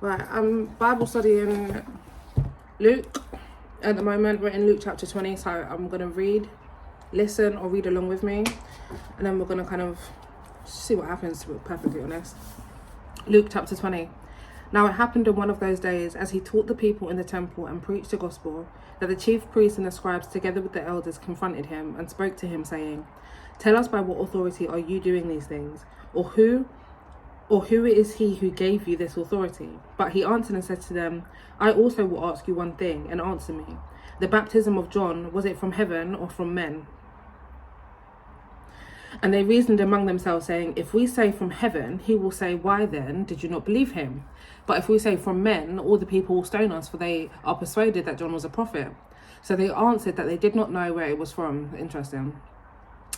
Right, I'm Bible studying Luke. At the moment, we're in Luke chapter 20, so I'm going to listen or read along with me, and then we're going to kind of see what happens, to be perfectly honest. Luke chapter 20. Now it happened in one of those days, as he taught the people in the temple and preached the gospel, that the chief priests and the scribes together with the elders confronted him and spoke to him, saying, "Tell us, by what authority are you doing these things? Or who is he who gave you this authority?" But he answered and said to them, "I also will ask you one thing, and answer me. The baptism of John, was it from heaven or from men?" And they reasoned among themselves, saying, "If we say from heaven, he will say, why then did you not believe him? But if we say from men, all the people will stone us, for they are persuaded that John was a prophet." So they answered that they did not know where it was from. Interesting.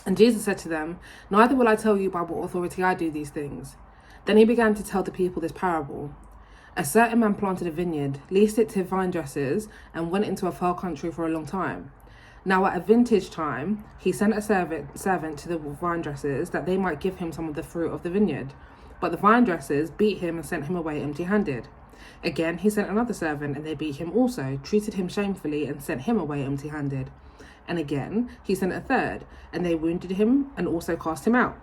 And Jesus said to them, "Neither will I tell you by what authority I do these things." Then he began to tell the people this parable. A certain man planted a vineyard, leased it to vine dressers, and went into a far country for a long time. Now at a vintage time, he sent a servant to the vine dressers that they might give him some of the fruit of the vineyard. But the vine dressers beat him and sent him away empty-handed. Again, he sent another servant, and they beat him also, treated him shamefully, and sent him away empty-handed. And again, he sent a third, and they wounded him and also cast him out.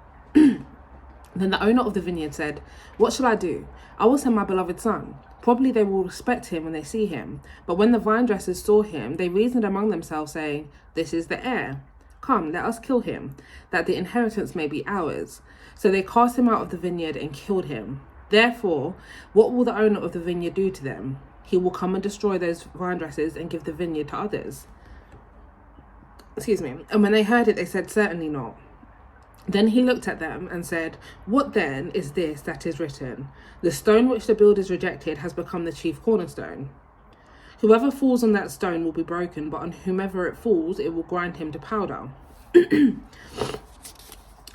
Then the owner of the vineyard said, "What shall I do? I will send my beloved son. Probably they will respect him when they see him." But when the vine dressers saw him, they reasoned among themselves, saying, "This is the heir. Come, let us kill him, that the inheritance may be ours." So they cast him out of the vineyard and killed him. Therefore, what will the owner of the vineyard do to them? He will come and destroy those vine dressers and give the vineyard to others. And when they heard it, they said, "Certainly not." Then he looked at them and said, "What then is this that is written? The stone which the builders rejected has become the chief cornerstone. Whoever falls on that stone will be broken, but on whomever it falls, it will grind him to powder." And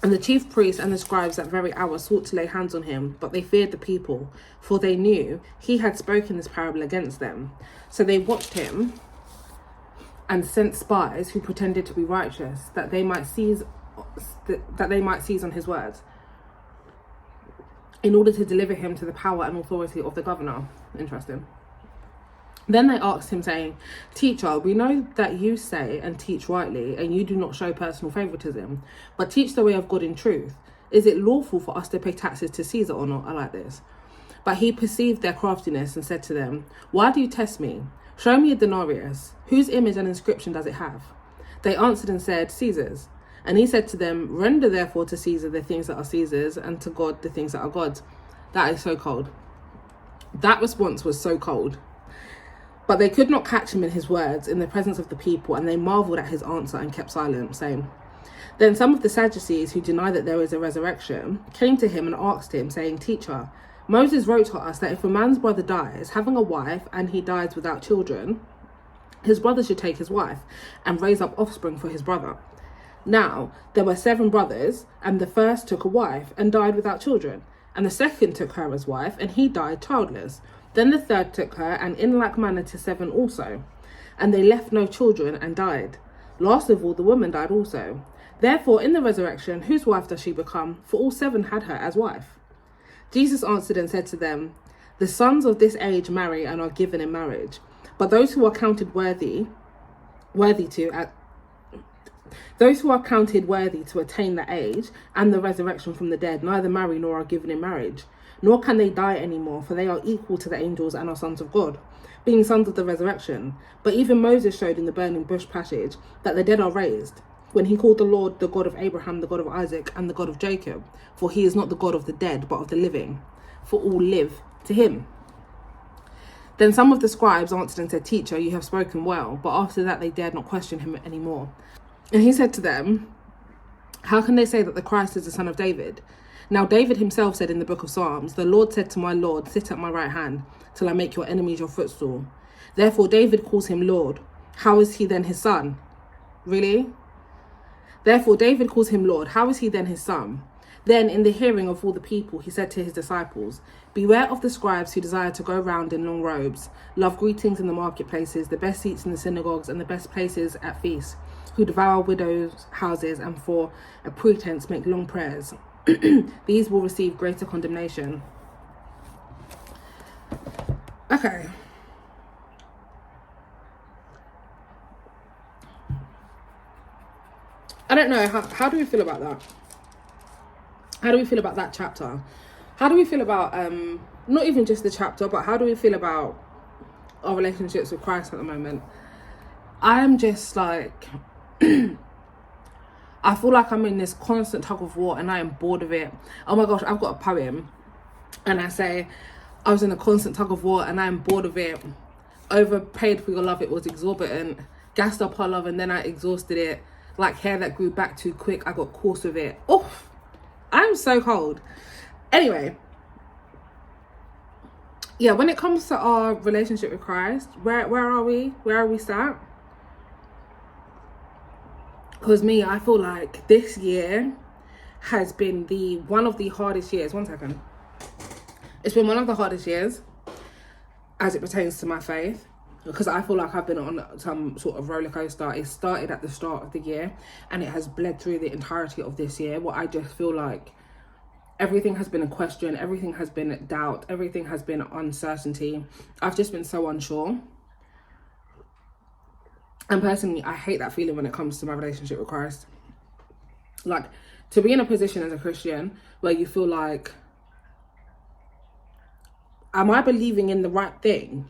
the chief priests and the scribes that very hour sought to lay hands on him, but they feared the people, for they knew he had spoken this parable against them. So they watched him and sent spies who pretended to be righteous, that they might seize on his words, in order to deliver him to the power and authority of the governor. Interesting. Then they asked him, saying, "Teacher, we know that you say and teach rightly, and you do not show personal favoritism, but teach the way of God in truth. Is it lawful for us to pay taxes to Caesar or not?" I like this. But he perceived their craftiness and said to them, "Why do you test me? Show me a denarius. Whose image and inscription does it have?" They answered and said, "Caesar's." And he said to them, "Render therefore to Caesar the things that are Caesar's, and to God the things that are God's." That is so cold. That response was so cold. But they could not catch him in his words in the presence of the people, and they marveled at his answer and kept silent, saying, Then some of the Sadducees, who deny that there is a resurrection, came to him and asked him, saying, "Teacher, Moses wrote to us that if a man's brother dies, having a wife, and he dies without children, his brother should take his wife and raise up offspring for his brother. Now, there were 7 brothers, and the first took a wife and died without children, and the second took her as wife, and he died childless. Then the third took her, and in like manner to 7 also. And they left no children and died. Last of all, the woman died also. Therefore, in the resurrection, whose wife does she become? For all 7 had her as wife." Jesus answered and said to them, "The sons of this age marry and are given in marriage, but those who are counted worthy to attain the age and the resurrection from the dead neither marry nor are given in marriage, nor can they die anymore, for they are equal to the angels and are sons of God, being sons of the resurrection. But even Moses showed in the burning bush passage that the dead are raised, when he called the Lord the God of Abraham, the God of Isaac, and the God of Jacob. For he is not the God of the dead, but of the living, for all live to him." Then some of the scribes answered and said, "Teacher, you have spoken well." But after that they dared not question him any more. And he said to them, "How can they say that the Christ is the son of David? Now David himself said in the book of Psalms, 'The Lord said to my Lord, sit at my right hand, till I make your enemies your footstool.' Therefore David calls him Lord. How is he then his son?" Really? Therefore David calls him Lord. How is he then his son? Then in the hearing of all the people, he said to his disciples, "Beware of the scribes who desire to go round in long robes, love greetings in the marketplaces, the best seats in the synagogues, and the best places at feasts, who devour widows' houses, and for a pretense make long prayers. These will receive greater condemnation." Okay. I don't know. How do we feel about that? How do we feel about that chapter? How do we feel about not even just the chapter, but how do we feel about our relationships with Christ at the moment? I'm just like, I feel like I'm in this constant tug of war and I am bored of it. Oh my gosh, I've got a poem and I say, I was in a constant tug of war and I am bored of it. Overpaid for your love, it was exorbitant. Gassed up our love and then I exhausted it. Like hair that grew back too quick, I got coarse with it. Oh, I'm so cold. Anyway, yeah, when it comes to our relationship with Christ, where are we? Where are we sat? Because me, I feel like this year has been one of the hardest years. One second. It's been one of the hardest years as it pertains to my faith, because I feel like I've been on some sort of roller coaster. It started at the start of the year and it has bled through the entirety of this year, where I just feel like everything has been a question, everything has been doubt, everything has been uncertainty. I've just been so unsure. And personally, I hate that feeling when it comes to my relationship with Christ. Like, to be in a position as a Christian where you feel like, am I believing in the right thing?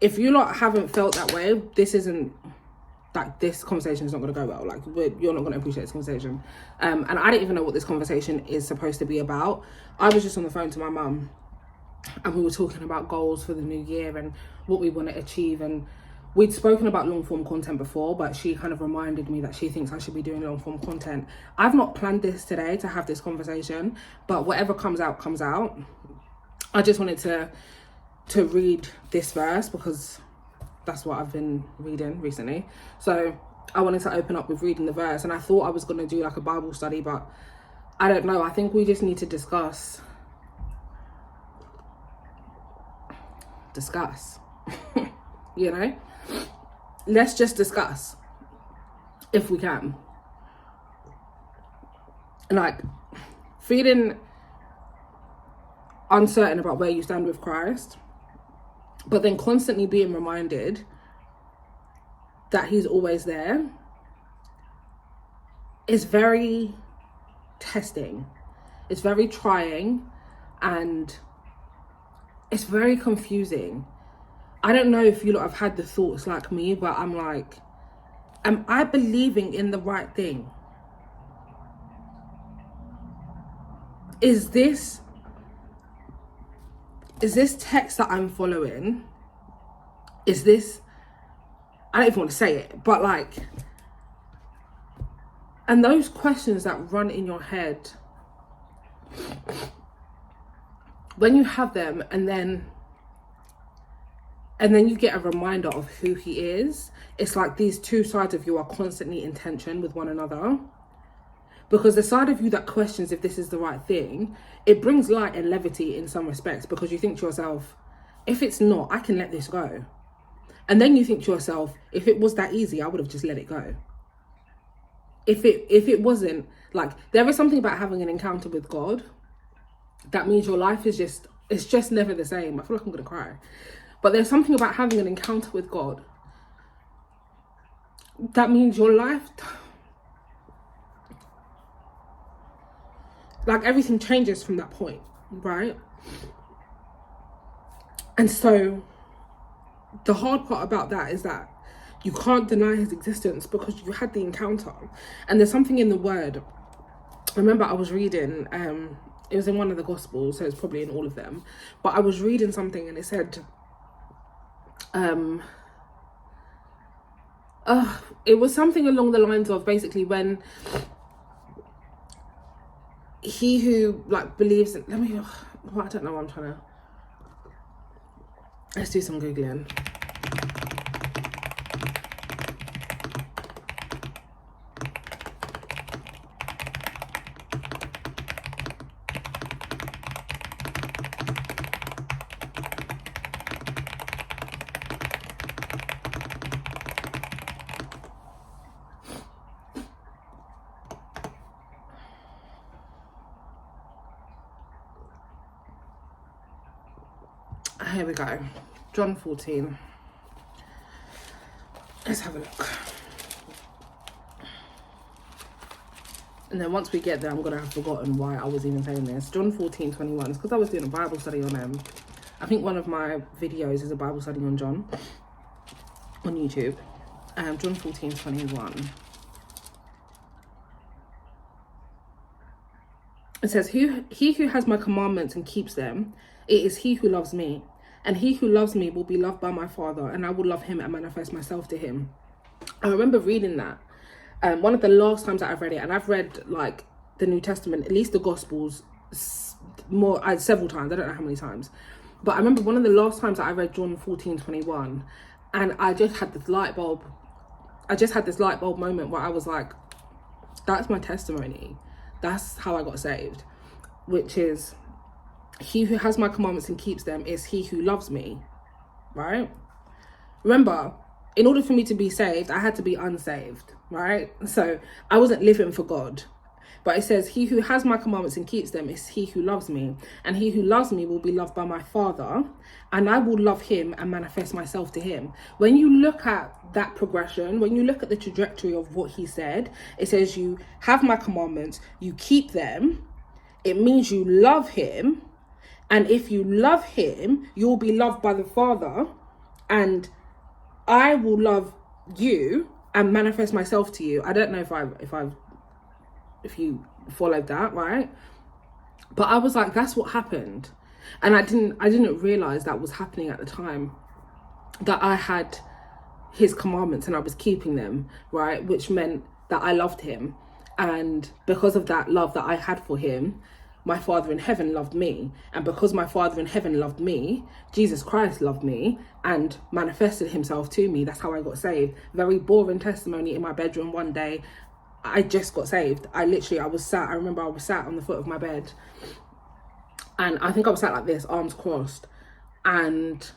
If you lot haven't felt that way, this conversation is not going to go well. Like, you're not going to appreciate this conversation. And I don't even know what this conversation is supposed to be about. I was just on the phone to my mum and we were talking about goals for the new year and what we want to achieve. And we'd spoken about long form content before, but she kind of reminded me that she thinks I should be doing long form content. I've not planned this today to have this conversation, but whatever comes out, comes out. I just wanted to read this verse because that's what I've been reading recently. So I wanted to open up with reading the verse, and I thought I was going to do like a Bible study, but I don't know. I think we just need to discuss. You know? Let's just discuss if we can. Like, feeling uncertain about where you stand with Christ, but then constantly being reminded that he's always there is very testing. It's very trying and it's very confusing. I don't know if you lot have had the thoughts like me, but I'm like, am I believing in the right thing? Is this text that I'm following, I don't even want to say it, but like, and those questions that run in your head, when you have them and then you get a reminder of who he is, it's like these two sides of you are constantly in tension with one another. Because the side of you that questions if this is the right thing, it brings light and levity in some respects, because you think to yourself, if it's not, I can let this go. And then you think to yourself, if it was that easy, I would have just let it go. If it wasn't, like, there is something about having an encounter with God that means your life is just never the same. I feel like I'm gonna cry. But there's something about having an encounter with God that means your life, like, everything changes from that point, right? And so the hard part about that is that you can't deny his existence because you had the encounter. And there's something in the word. I remember I was reading, it was in one of the Gospels, so it's probably in all of them. But I was reading something and it said, it was something along the lines of basically when he who like believes in, I don't know what I'm trying to, let's do some Googling. Here we go. John 14. Let's have a look. And then once we get there, I'm going to have forgotten why I was even saying this. John 14:21. It's because I was doing a Bible study on I think one of my videos is a Bible study on John on YouTube. John 14:21. It says, he who has my commandments and keeps them, it is he who loves me. And he who loves me will be loved by my Father, and I will love him and manifest myself to him. I remember reading that. One of the last times that I've read it, and I've read like the New Testament, at least the Gospels, several times. I don't know how many times. But I remember one of the last times that I read John 14:21, and I just had this light bulb. I just had this light bulb moment where I was like, that's my testimony. That's how I got saved, which is, he who has my commandments and keeps them is he who loves me, right? Remember, in order for me to be saved, I had to be unsaved, right? So I wasn't living for God. But it says, he who has my commandments and keeps them is he who loves me. And he who loves me will be loved by my Father, and I will love him and manifest myself to him. When you look at that progression, when you look at the trajectory of what he said, it says you have my commandments, you keep them. It means you love him. And if you love him, you'll be loved by the Father, and I will love you and manifest myself to you. I don't know if you followed that, right? But I was like, that's what happened. And I didn't realize that was happening at the time, that I had his commandments and I was keeping them, right? Which meant that I loved him. And because of that love that I had for him, my Father in heaven loved me. And because my Father in heaven loved me, Jesus Christ loved me and manifested himself to me. That's how I got saved. Very boring testimony in my bedroom one day. I just got saved. I was sat on the foot of my bed. And I think I was sat like this, arms crossed. And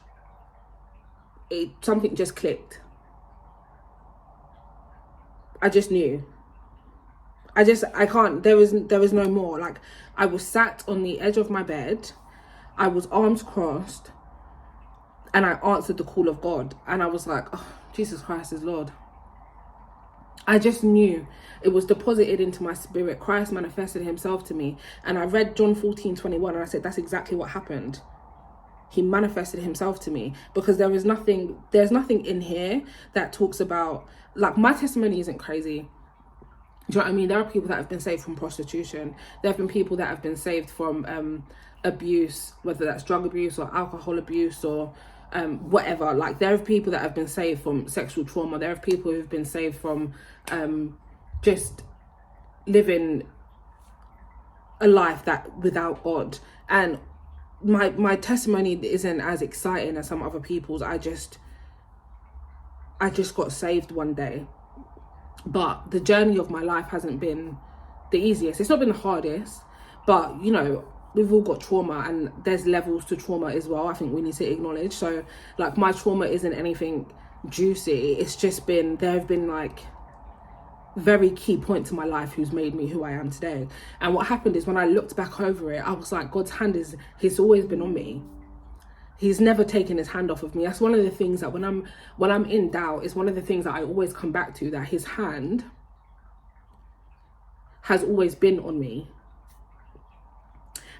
something just clicked. I just knew. There was no more. Like, I was sat on the edge of my bed, I was arms crossed, and I answered the call of God. And I was like, oh, Jesus Christ is Lord. I just knew it was deposited into my spirit. Christ manifested himself to me. And I read John 14:21, and I said, that's exactly what happened. He manifested himself to me, because there's nothing in here that talks about, like, my testimony isn't crazy. Do you know what I mean? There are people that have been saved from prostitution. There have been people that have been saved from abuse, whether that's drug abuse or alcohol abuse or whatever. Like, there are people that have been saved from sexual trauma. There are people who've been saved from just living a life that without God. And my testimony isn't as exciting as some other people's. I just got saved one day. But the journey of my life hasn't been the easiest. It's not been the hardest, but, you know, we've all got trauma, and there's levels to trauma as well. I think we need to acknowledge. So, like, my trauma isn't anything juicy. It's just been, there have been, like, very key points in my life who's made me who I am today. And what happened is, when I looked back over it, I was like, God's hand he's always been on me. He's never taken his hand off of me. That's one of the things that when I'm in doubt, it's one of the things that I always come back to, that his hand has always been on me.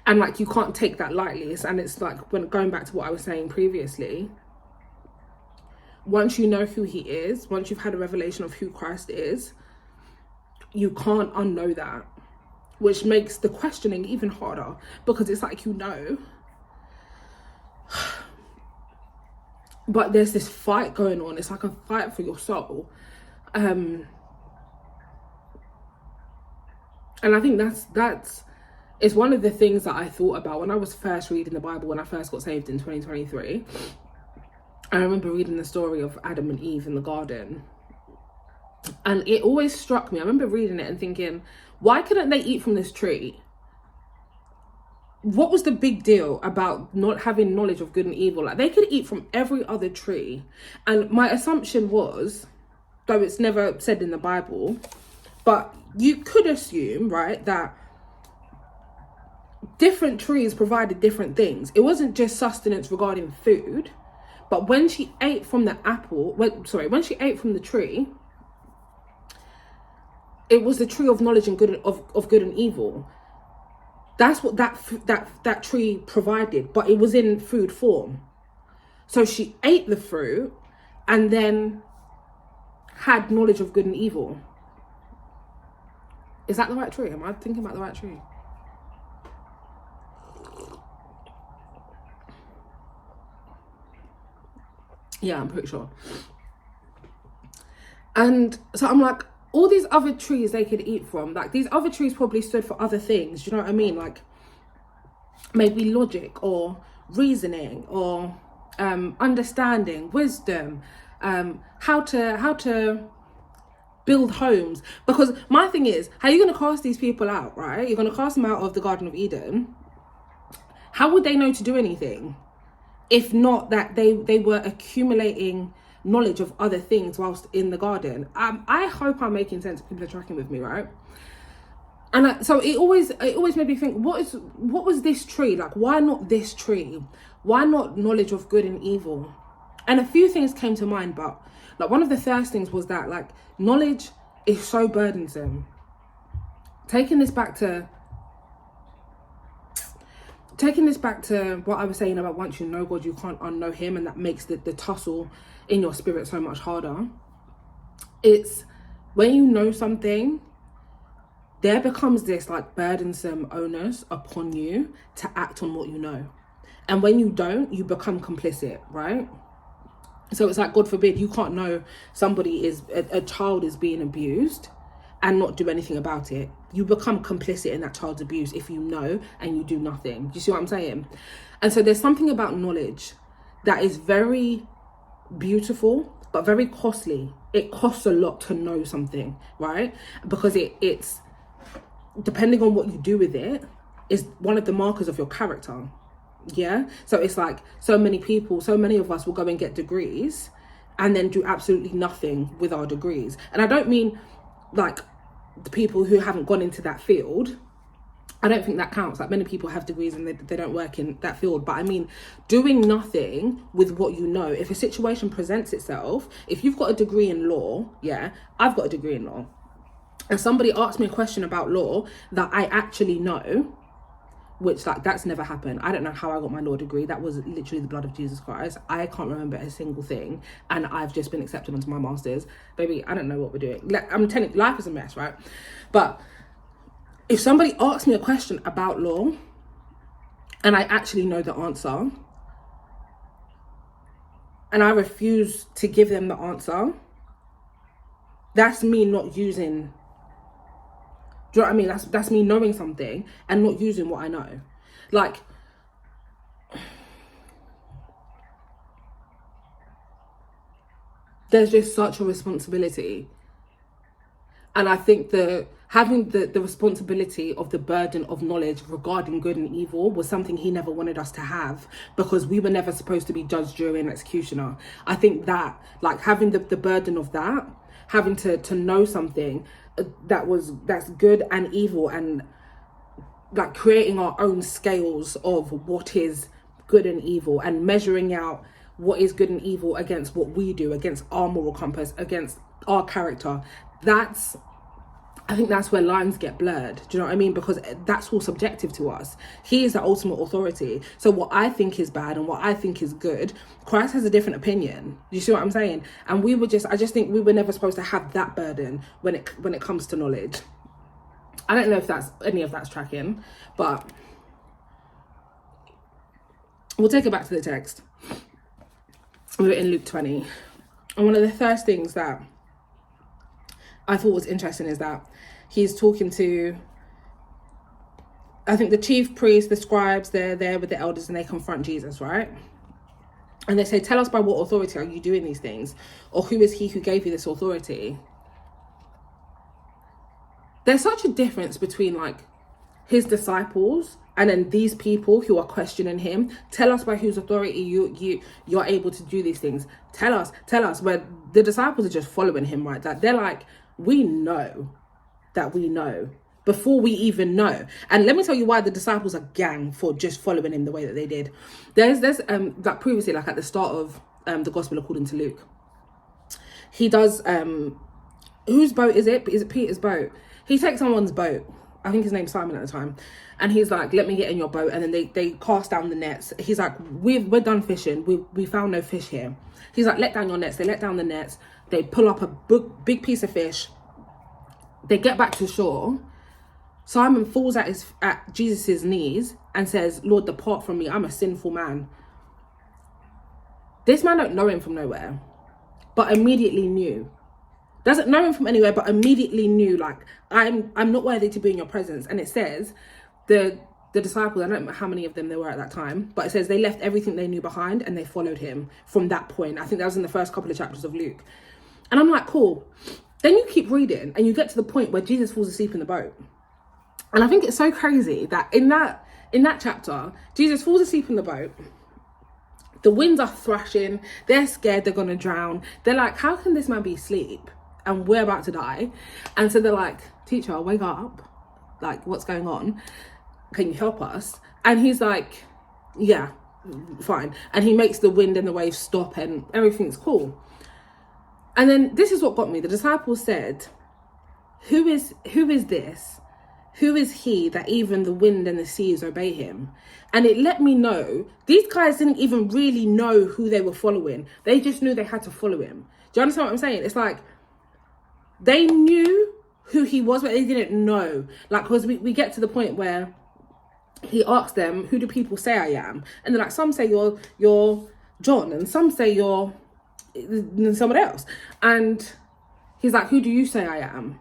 And, like, you can't take that lightly. And it's like, when going back to what I was saying previously, once you know who he is, once you've had a revelation of who Christ is, you can't unknow that, which makes the questioning even harder, because it's like, you know, but there's this fight going on. It's like a fight for your soul. And I think that's it's one of the things that I thought about when I was first reading the Bible, when I first got saved in 2023. I remember reading the story of Adam and Eve in the garden. And it always struck me. I remember reading it and thinking, why couldn't they eat from this tree? What was the big deal about not having knowledge of good and evil? Like, they could eat from every other tree. And my assumption was, though it's never said in the Bible, but you could assume, right, that different trees provided different things. It wasn't just sustenance regarding food, but when she ate from the when she ate from the tree, it was the tree of knowledge and good of good and evil. That's what that tree provided, but it was in food form. So she ate the fruit and then had knowledge of good and evil. Is that the right tree? Am I thinking about the right tree? Yeah, I'm pretty sure. And so I'm like, all these other trees they could eat from, like these other trees probably stood for other things. Do you know what I mean? Like maybe logic or reasoning or understanding, wisdom, how to build homes. Because my thing is, how are you going to cast these people out, right? You're going to cast them out of the Garden of Eden. How would they know to do anything if not that they were accumulating knowledge of other things whilst in the garden? I hope I'm making sense. People are tracking with me, right? And so it always made me think, what was this tree like? Why not this tree? Why not knowledge of good and evil? And a few things came to mind, but like one of the first things was that like knowledge is so burdensome. Taking this back to what I was saying about once you know God, you can't unknow him, and that makes the tussle in your spirit so much harder. It's when you know something, there becomes this like burdensome onus upon you to act on what you know. And when you don't, you become complicit, right? So it's like, God forbid, you can't know a child is being abused and not do anything about it. You become complicit in that child's abuse if you know and you do nothing. Do you see what I'm saying? And so there's something about knowledge that is very beautiful, but very costly. It costs a lot to know something, right? Because it's depending on what you do with it is one of the markers of your character. Yeah. So it's like so many of us will go and get degrees and then do absolutely nothing with our degrees. And I don't mean like the people who haven't gone into that field. I don't think that counts. Like many people have degrees and they don't work in that field. But I mean, doing nothing with what you know. If a situation presents itself, if you've got a degree in law, yeah, I've got a degree in law, and somebody asks me a question about law that I actually know, which like that's never happened. I don't know how I got my law degree. That was literally the blood of Jesus Christ. I can't remember a single thing, and I've just been accepted onto my master's. Baby, I don't know what we're doing. Like, I'm telling you, life is a mess, right? But if somebody asks me a question about law and I actually know the answer and I refuse to give them the answer, that's me not using. Do you know what I mean? That's me knowing something and not using what I know. Like, there's just such a responsibility. And I think having the responsibility of the burden of knowledge regarding good and evil was something he never wanted us to have, because we were never supposed to be judge, jury and executioner. I think that like having the burden of that, having to know something that's good and evil, and like creating our own scales of what is good and evil and measuring out what is good and evil against what we do, against our moral compass, against our character. I think that's where lines get blurred. Do you know what I mean? Because that's all subjective to us. He is the ultimate authority. So what I think is bad and what I think is good, Christ has a different opinion. You see what I'm saying? And I just think we were never supposed to have that burden when it comes to knowledge. I don't know if any of that's tracking, but we'll take it back to the text. We're in Luke 20. And one of the first things that I thought was interesting is that he's talking to, I think, the chief priests, the scribes. They're there with the elders and they confront Jesus, right? And they say, tell us by what authority are you doing these things? Or who is he who gave you this authority? There's such a difference between like his disciples and then these people who are questioning him. Tell us by whose authority you're able to do these things. Tell us. Where the disciples are just following him, right? That they're like, we know that we know before we even know. And let me tell you why the disciples are gang for just following him the way that they did. There's like previously, like at the start of the gospel according to Luke, he does whose boat is it? Is it Peter's boat? He takes someone's boat. I think his name's Simon at the time. And he's like, let me get in your boat. And then they cast down the nets. He's like, we're done fishing. We found no fish here. He's like, let down your nets. They let down the nets. They pull up a big piece of fish. They get back to shore. Simon falls at Jesus's knees and says, Lord, depart from me. I'm a sinful man. This man don't know him from nowhere, but immediately knew. Doesn't know him from anywhere, but immediately knew, like, I'm not worthy to be in your presence. And it says the disciples, I don't know how many of them there were at that time, but it says they left everything they knew behind and they followed him from that point. I think that was in the first couple of chapters of Luke. And I'm like, cool. Then you keep reading and you get to the point where Jesus falls asleep in the boat. And I think it's so crazy that in that chapter, Jesus falls asleep in the boat. The winds are thrashing. They're scared they're going to drown. They're like, how can this man be asleep? And we're about to die. And so they're like, teacher, wake up. Like, what's going on? Can you help us? And he's like, yeah, fine. And he makes the wind and the waves stop and everything's cool. And then this is what got me. The disciples said, who is this? Who is he that even the wind and the seas obey him? And it let me know, these guys didn't even really know who they were following. They just knew they had to follow him. Do you understand what I'm saying? It's like, they knew who he was, but they didn't know. Like, because we get to the point where he asked them, who do people say I am? And they're like, some say you're John, and some say you're someone else. And he's like, who do you say I am?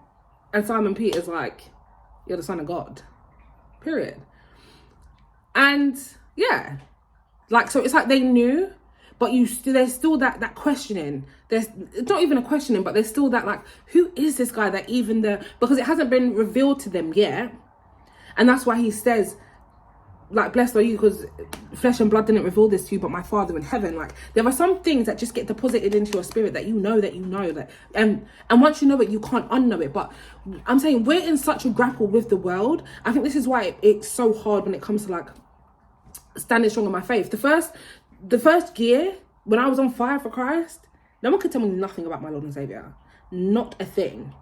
And Simon Peter's like, you're the Son of God, period. And yeah, like, so it's like they knew, but there's still that questioning. It's not even a questioning, but there's still that, like, who is this guy that even because it hasn't been revealed to them yet. And that's why he says, like, blessed are you because flesh and blood didn't reveal this to you, but my Father in heaven. Like, there are some things that just get deposited into your spirit that you know that, and once you know it, you can't unknow it. But I'm saying we're in such a grapple with the world. I think this is why it's so hard when it comes to, like, standing strong in my faith. The first year when I was on fire for Christ, no one could tell me nothing about my Lord and Savior. Not a thing.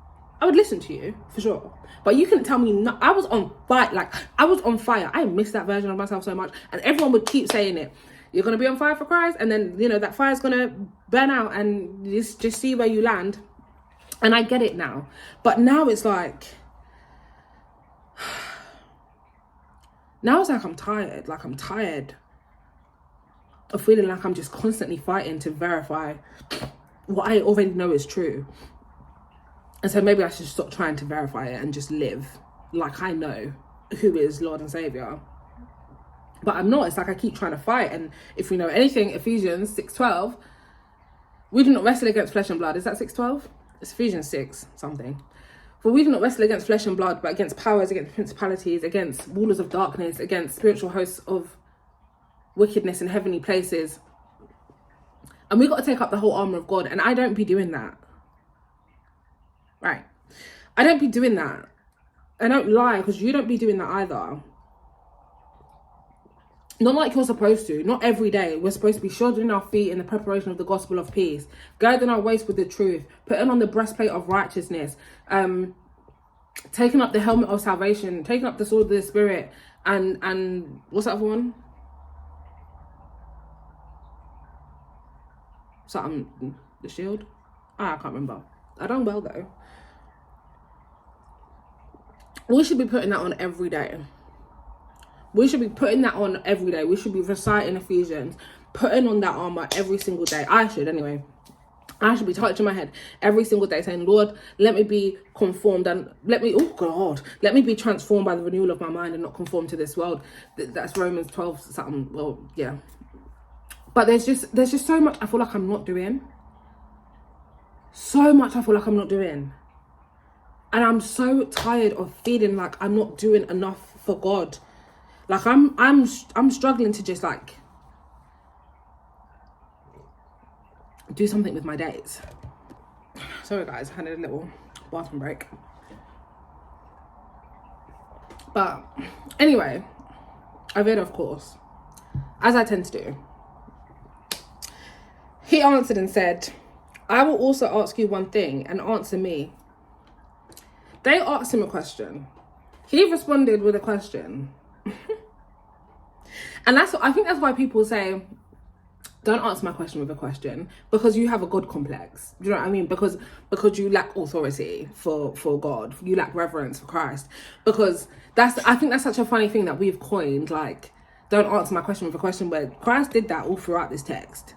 I would listen to you for sure, but you couldn't tell me. I was on fire. Like, I was on fire. I miss that version of myself so much, and everyone would keep saying it. You're gonna be on fire for Christ, and then that fire's gonna burn out, and just see where you land. And I get it now, but now it's like, I'm tired. Like, I'm tired of feeling like I'm just constantly fighting to verify what I already know is true. And so maybe I should stop trying to verify it and just live like I know who is Lord and Savior. But I'm not. It's like I keep trying to fight. And if you know anything, Ephesians 6:12, we do not wrestle against flesh and blood. Is that 6:12? It's Ephesians 6 something. For we do not wrestle against flesh and blood, but against powers, against principalities, against rulers of darkness, against spiritual hosts of wickedness in heavenly places. And we got to take up the whole armor of God. And I don't be doing that. Right. I don't be doing that. I don't lie, because you don't be doing that either. Not like you're supposed to. Not every day. We're supposed to be shodding our feet in the preparation of the gospel of peace, girding our waist with the truth, putting on the breastplate of righteousness, taking up the helmet of salvation, taking up the sword of the Spirit, and what's that other one? Something, the shield? I can't remember. I done well though. We should be putting that on every day. We should be putting that on every day. We should be reciting Ephesians, putting on that armor every single day. I should anyway. I should be touching my head every single day saying, Lord, let me be conformed and let me be transformed by the renewal of my mind and not conform to this world. That's Romans 12 something. Well, yeah. But there's just so much I feel like I'm not doing. So much I feel like I'm not doing. And I'm so tired of feeling like I'm not doing enough for God. Like I'm struggling to just like do something with my days. Sorry guys, I had a little bathroom break. But anyway, I read, of course, as I tend to do. He answered and said, I will also ask you one thing and answer me. They asked him a question. He responded with a question. And I think that's why people say, don't answer my question with a question, because you have a God complex. Do you know what I mean? Because you lack authority for God. You lack reverence for Christ. Because I think that's such a funny thing that we've coined, like, don't answer my question with a question, where Christ did that all throughout this text.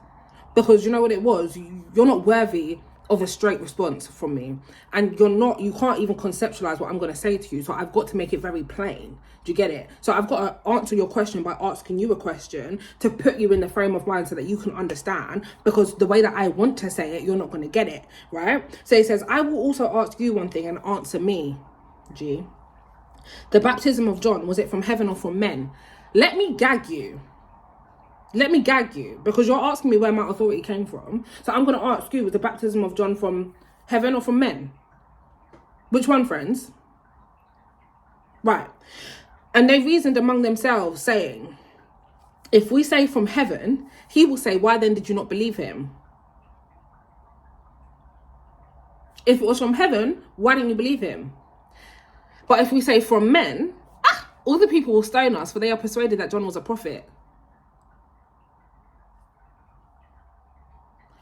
Because you know what it was? You're not worthy of a straight response from me. And you can't even conceptualize what I'm going to say to you. So I've got to make it very plain. Do you get it? So I've got to answer your question by asking you a question to put you in the frame of mind so that you can understand, because the way that I want to say it, you're not going to get it, right? So he says, I will also ask you one thing and answer me. G. The baptism of John, was it from heaven or from men? Let me gag you. Let me gag you, because you're asking me where my authority came from. So I'm going to ask you, was the baptism of John from heaven or from men? Which one, friends? Right. And they reasoned among themselves, saying, if we say from heaven, he will say, why then did you not believe him? If it was from heaven, why didn't you believe him? But if we say from men, all the people will stone us, for they are persuaded that John was a prophet.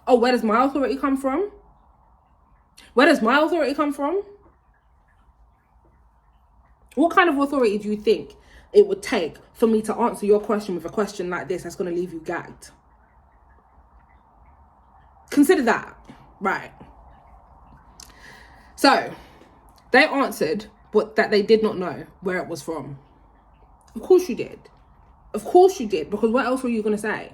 Oh, where does my authority come from? Where does my authority come from? What kind of authority do you think it would take for me to answer your question with a question like this that's going to leave you gagged? Consider that. Right. So, they answered that they did not know where it was from. Of course you did. Of course you did, because what else were you going to say?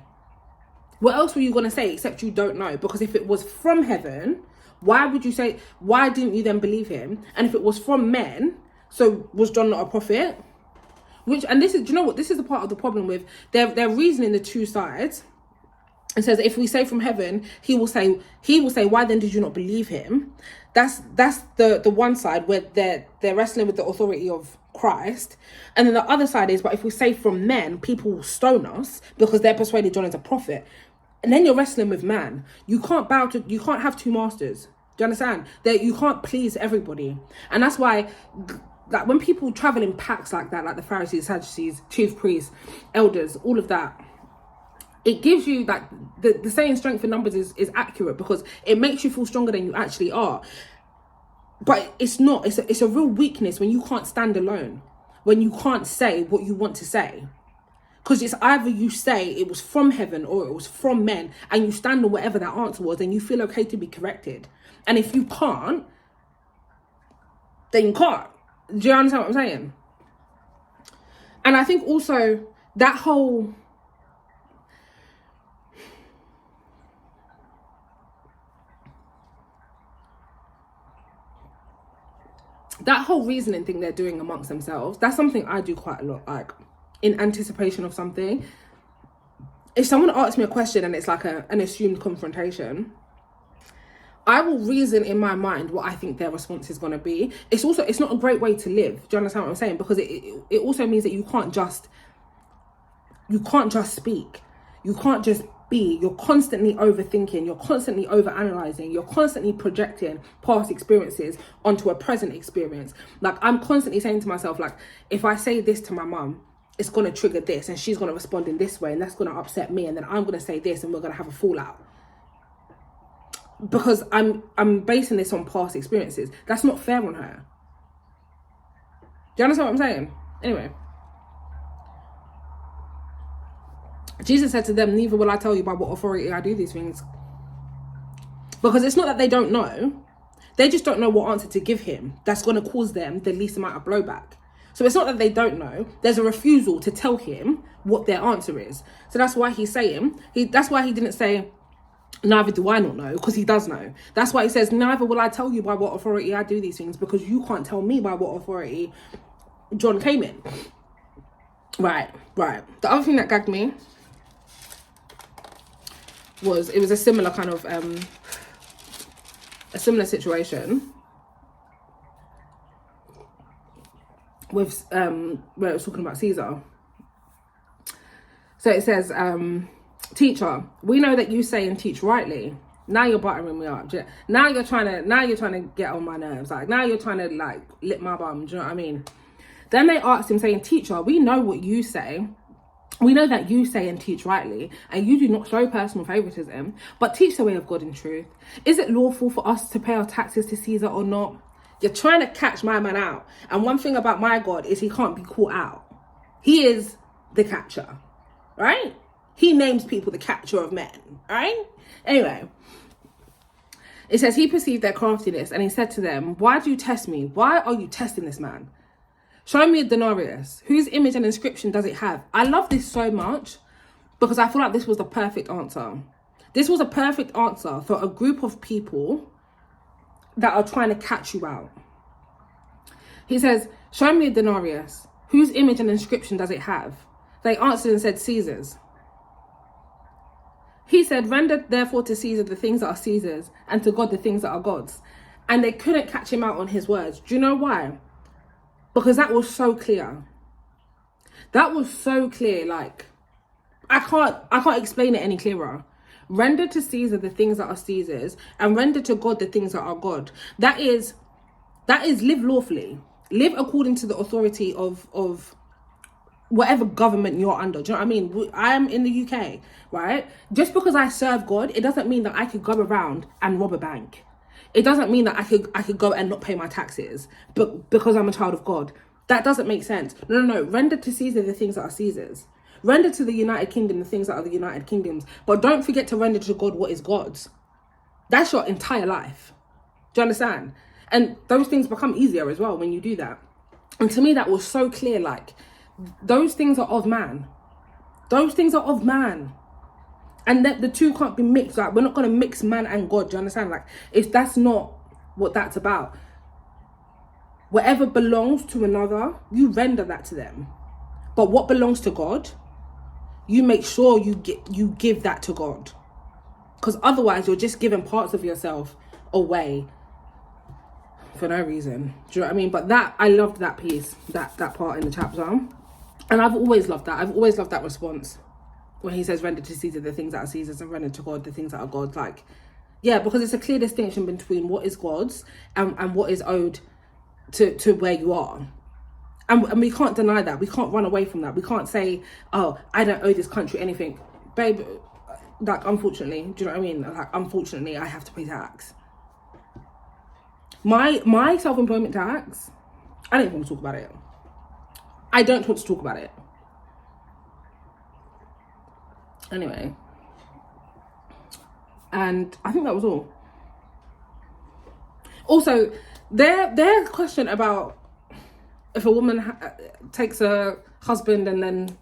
What else were you going to say except you don't know? Because if it was from heaven, why didn't you then believe him? And if it was from men, so was John not a prophet? Do you know what? This is the part of the problem with, they're reasoning the two sides. It says, if we say from heaven, he will say, why then did you not believe him? That's the one side where they're wrestling with the authority of Christ. And then the other side is, but if we say from men, people will stone us because they're persuaded John is a prophet. And then you're wrestling with man. You can't have two masters. Do you understand? That you can't please everybody. And that's why, like, when people travel in packs like that, like the Pharisees, Sadducees, chief priests, elders, all of that, it gives you, like, the saying strength in numbers is accurate, because it makes you feel stronger than you actually are. But it's not. It's a real weakness when you can't stand alone, when you can't say what you want to say. Because it's either you say it was from heaven or it was from men, and you stand on whatever that answer was, and you feel okay to be corrected. And if you can't, then you can't. Do you understand what I'm saying? And I think also that whole reasoning thing they're doing amongst themselves, that's something I do quite a lot, like in anticipation of something. If someone asks me a question and it's like an assumed confrontation, I will reason in my mind what I think their response is going to be. It's not a great way to live. Do you understand what I'm saying? Because it also means that you can't just speak. You can't just be. You're constantly overthinking. You're constantly overanalyzing. You're constantly projecting past experiences onto a present experience. Like, I'm constantly saying to myself, like, if I say this to my mum, it's going to trigger this, and she's going to respond in this way, and that's going to upset me, and then I'm going to say this, and we're going to have a fallout. Because I'm basing this on past experiences. That's not fair on her. Do you understand what I'm saying? Anyway. Jesus said to them, neither will I tell you by what authority I do these things. Because it's not that they don't know. They just don't know what answer to give him that's going to cause them the least amount of blowback. So it's not that they don't know. There's a refusal to tell him what their answer is. So that's why that's why he didn't say, neither do I not know, because he does know. That's why he says, neither will I tell you by what authority I do these things, because you can't tell me by what authority John came in. Right. The other thing that gagged me was, it was a similar kind of, a similar situation. with where it was talking about Caesar. So it says, teacher, we know that you say and teach rightly. Now you're buttering me up. Now you're trying to get on my nerves. Like, now you're trying to like lick my bum. Do you know what I mean? Then they asked him, saying, teacher, we know what you say. We know that you say and teach rightly, and you do not show personal favoritism, but teach the way of God in truth. Is it lawful for us to pay our taxes to Caesar or not? You're trying to catch my man out. And one thing about my God is he can't be caught out. He is the catcher, right? He names people the catcher of men, right? Anyway, it says, he perceived their craftiness and he said to them, why do you test me? Why are you testing this man? Show me a denarius. Whose image and inscription does it have? I love this so much because I feel like this was the perfect answer. This was a perfect answer for a group of people that are trying to catch you out. He says, show me a denarius. Whose image and inscription does it have? They answered and said, Caesar's. He said, render therefore to Caesar the things that are Caesar's, and to God the things that are God's. And they couldn't catch him out on his words. Do you know why? Because that was so clear. That was so clear. Like, I can't explain it any clearer. Render to Caesar the things that are Caesar's, and render to God the things that are God. That is live lawfully. Live according to the authority of whatever government you're under. Do you know what I mean? I am in the UK, right? Just because I serve God, it doesn't mean that I could go around and rob a bank. It doesn't mean that I could go and not pay my taxes, but because I'm a child of God. That doesn't make sense. No. Render to Caesar the things that are Caesar's. Render to the United Kingdom the things that are the United Kingdom's. But don't forget to render to God what is God's. That's your entire life. Do you understand? And those things become easier as well when you do that. And to me, that was so clear. Like, those things are of man. Those things are of man. And that the two can't be mixed. Like, we're not going to mix man and God. Do you understand? Like, that's not what that's about. Whatever belongs to another, you render that to them. But what belongs to God, you make sure you give that to God. Because otherwise, you're just giving parts of yourself away for no reason. Do you know what I mean? But that, I loved that piece, that part in the chapter. And I've always loved that. I've always loved that response. When he says, render to Caesar the things that are Caesar's and render to God the things that are God's. Like, yeah, because it's a clear distinction between what is God's and what is owed to where you are. And we can't deny that. We can't run away from that. We can't say, oh, I don't owe this country anything. Babe, like, unfortunately, do you know what I mean? Like, unfortunately, I have to pay tax. My self-employment tax, I don't even want to talk about it. I don't want to talk about it. Anyway, and I think that was all. Also, their question about if a woman takes a husband and then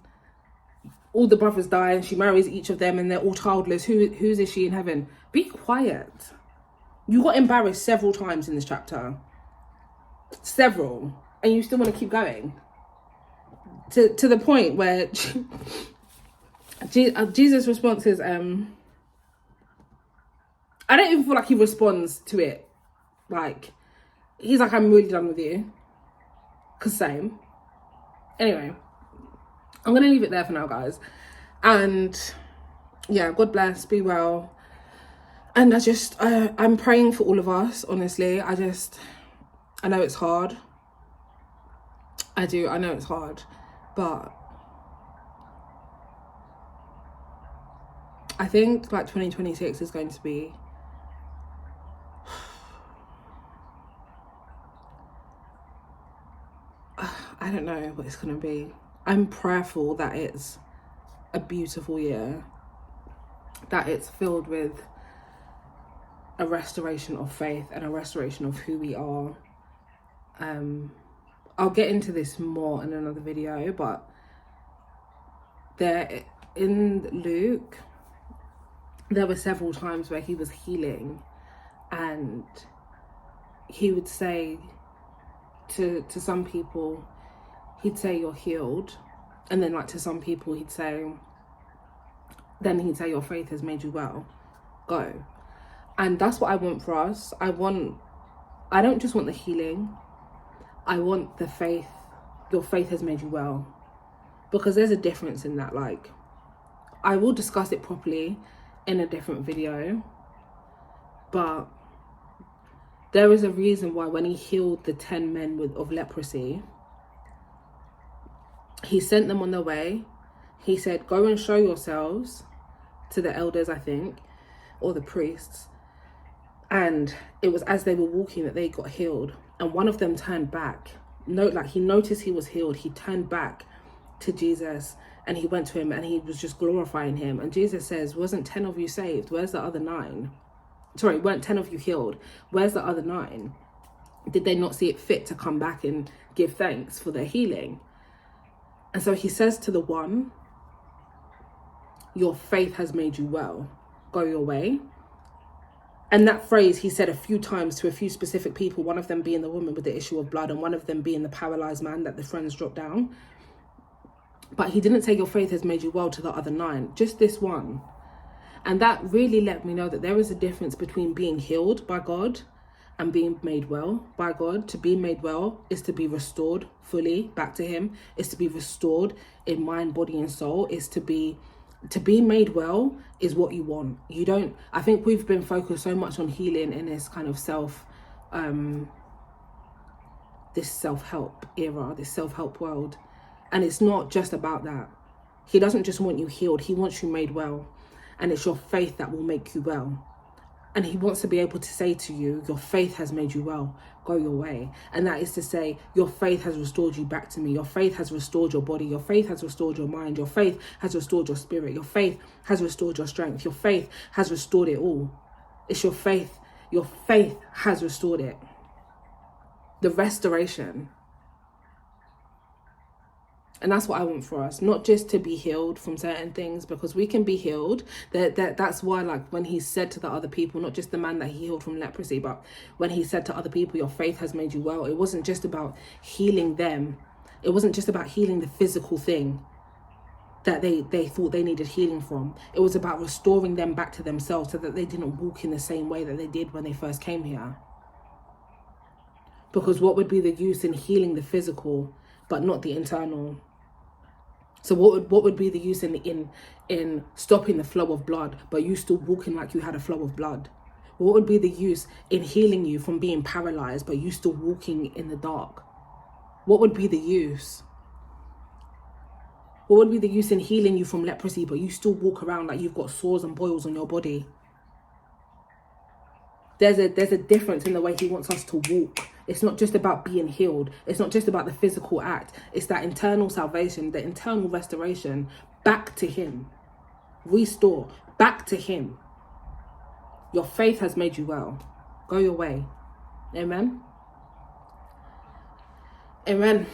all the brothers die and she marries each of them and they're all childless, whose is she in heaven? Be quiet. You got embarrassed several times in this chapter. Several. And you still want to keep going. To the point where Jesus' response is, I don't even feel like he responds to it. Like, he's like, I'm really done with you. Because same. Anyway, I'm going to leave it there for now, guys. And yeah, God bless, be well. And I'm praying for all of us, honestly. I know it's hard. I know it's hard. But I think like 2026 is going to be I don't know what it's going to be. I'm prayerful that it's a beautiful year, that it's filled with a restoration of faith and a restoration of who we are. I'll get into this more in another video, but there in Luke, there were several times where he was healing and he would say to some people, he'd say, you're healed. And then like to some people, he'd say, your faith has made you well, go. And that's what I want for us. I don't just want the healing. I want the faith your faith has made you well. Because there's a difference in that. Like, I will discuss it properly in a different video, but there is a reason why when he healed the 10 men of leprosy, he sent them on their way. He said, go and show yourselves to the elders, I think, or the priests. And it was as they were walking that they got healed. And one of them turned back. He noticed he was healed. He turned back to Jesus and he went to him and he was just glorifying him. And Jesus says, wasn't 10 of you saved? Where's the other 9? Sorry, weren't 10 of you healed? Where's the other 9? Did they not see it fit to come back and give thanks for their healing? And so he says to the one, your faith has made you well. Go your way. And that phrase he said a few times to a few specific people, one of them being the woman with the issue of blood and one of them being the paralyzed man that the friends dropped down. But he didn't say your faith has made you well to the other 9, just this one. And that really let me know that there is a difference between being healed by God and being made well by God. To be made well is to be restored fully back to him, is to be restored in mind, body and soul, is to be made well is what you want. You don't, I think we've been focused so much on healing in this kind of this self-help era, this self-help world. And it's not just about that. He doesn't just want you healed, he wants you made well. And it's your faith that will make you well. And he wants to be able to say to you, your faith has made you well, go your way. And that is to say, your faith has restored you back to me. Your faith has restored your body. Your faith has restored your mind. Your faith has restored your spirit. Your faith has restored your strength. Your faith has restored it all. It's your faith. Your faith has restored it. The restoration. And that's what I want for us, not just to be healed from certain things, because we can be healed. That's why, like, when he said to the other people, not just the man that he healed from leprosy, but when he said to other people, your faith has made you well, it wasn't just about healing them. It wasn't just about healing the physical thing that they thought they needed healing from. It was about restoring them back to themselves so that they didn't walk in the same way that they did when they first came here. Because what would be the use in healing the physical but not the internal? So what would be the use in stopping the flow of blood, but you still walking like you had a flow of blood? What would be the use in healing you from being paralyzed, but you still walking in the dark? What would be the use? What would be the use in healing you from leprosy, but you still walk around like you've got sores and boils on your body? There's a difference in the way he wants us to walk. It's not just about being healed. It's not just about the physical act. It's that internal salvation, the internal restoration back to him. Restore back to him. Your faith has made you well. Go your way. Amen. Amen.